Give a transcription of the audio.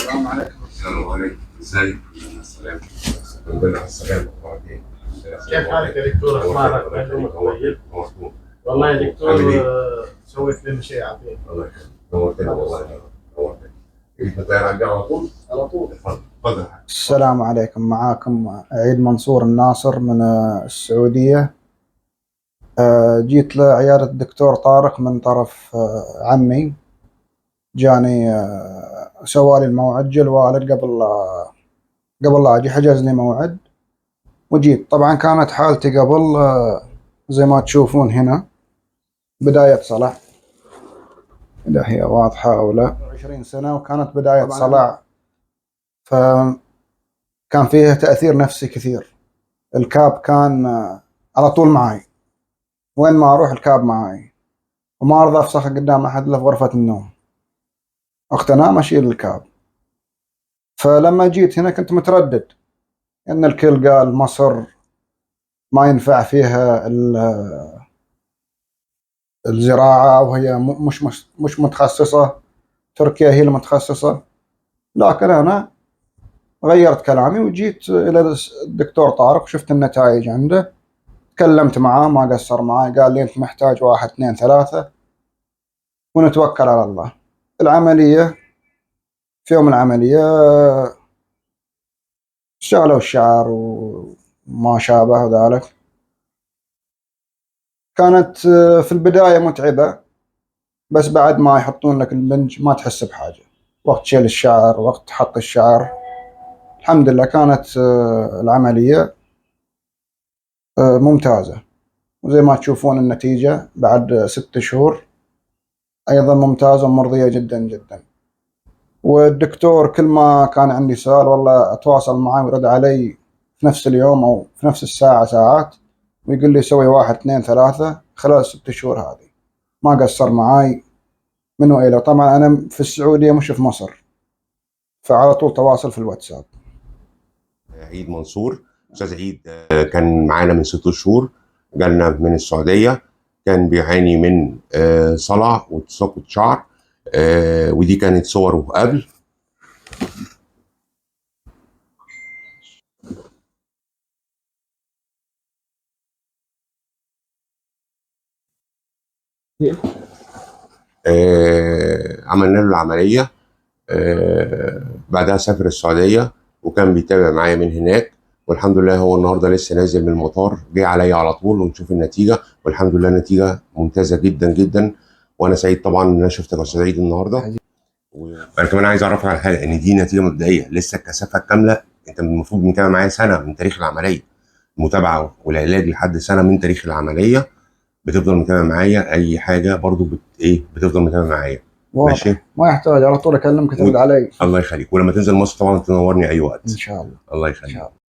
السلام عليكم. السلام عليكم، ازيك؟ السلام. الحمد لله على السلامة. أخبارك إيه؟ كيف حالك يا دكتور؟ اخبارك؟ يومك طيب؟ مظبوط. والله يا دكتور عامل إيه؟ سويت لي شيء عظيم. الله يخليك. نورتنا والله. نورتنا. أنت راجع على طول؟ على طول. اتفضل اتفضل. السلام عليكم، معاكم عيد منصور الناصر من السعودية. جيت لعيادة الدكتور طارق من طرف عمي. جاني سوالي الموعد، جا الوالد قبل لا أجي حجز لي موعد وجيت. طبعا كانت حالتي قبل زي ما تشوفون هنا بداية صلع، إذا هي واضحة أو لا. 20 سنة وكانت بداية صلع، فكان فيها تأثير نفسي كثير. الكاب كان على طول معي، وين ما أروح الكاب معي، وما أرضى أفسخ قدام أحد إلا في غرفة النوم. وقت أنام أشيل الكاب. فلما جيت هنا كنت متردد، إن الكل قال مصر ما ينفع فيها الزراعة، وهي مش متخصصة، تركيا هي المتخصصة. لكن أنا غيرت كلامي وجيت إلى الدكتور طارق وشفت النتائج عنده. تكلمت معاه، ما قصر معي، قال لي أنت محتاج 1 2 3 ونتوكل على الله. العملية، في يوم العملية شغلوا الشعر وما شابه ذلك. كانت في البداية متعبة، بس بعد ما يحطون لك البنج ما تحس بحاجة. وقت شيل الشعر، وقت حط الشعر، الحمد لله كانت العملية ممتازة. وزي ما تشوفون النتيجة بعد 6 شهور أيضا ممتازة ومرضية جدا جدا. والدكتور كل ما كان عندي سؤال والله أتواصل معاه ويرد علي في نفس اليوم أو في نفس الساعة ساعات، ويقول لي سوي 1 2 3 خلال 6 شهور هذه. ما قصر معاي من وإلى. طبعا أنا في السعودية مش في مصر، فعلى طول تواصل في الواتساب. عيد منصور، أستاذ عيد كان معانا من 6 شهور، جالنا من السعودية. كان بيعاني من صلع وتساقط شعر، ودي كانت صوره قبل. عملنا له العملية، بعدها سافر السعودية وكان بيتابع معايا من هناك. والحمد لله هو النهارده لسه نازل من المطار، جه عليا على طول ونشوف النتيجة. والحمد لله النتيجة ممتازة جدا جدا. وانا سعيد طبعا ان انا شفتك يا استاذ عيد النهارده. وانا كمان عايز اعرفك على حاجه، ان دي نتيجه مبدئيه، لسه الكثافه الكامله. انت المفروض متابع معايا سنه من تاريخ العمليه، المتابعه والعلاج لحد سنه من تاريخ العمليه. بتفضل متابع معايا اي حاجه برضو بتفضل متابع معايا. ماشي، ما يحتاج، على طول اكلمك ترد علي. الله يخليك. ولما تنزل مصر طبعا تنورني اي وقت ان شاء الله. الله ان يخليك. شاء الله.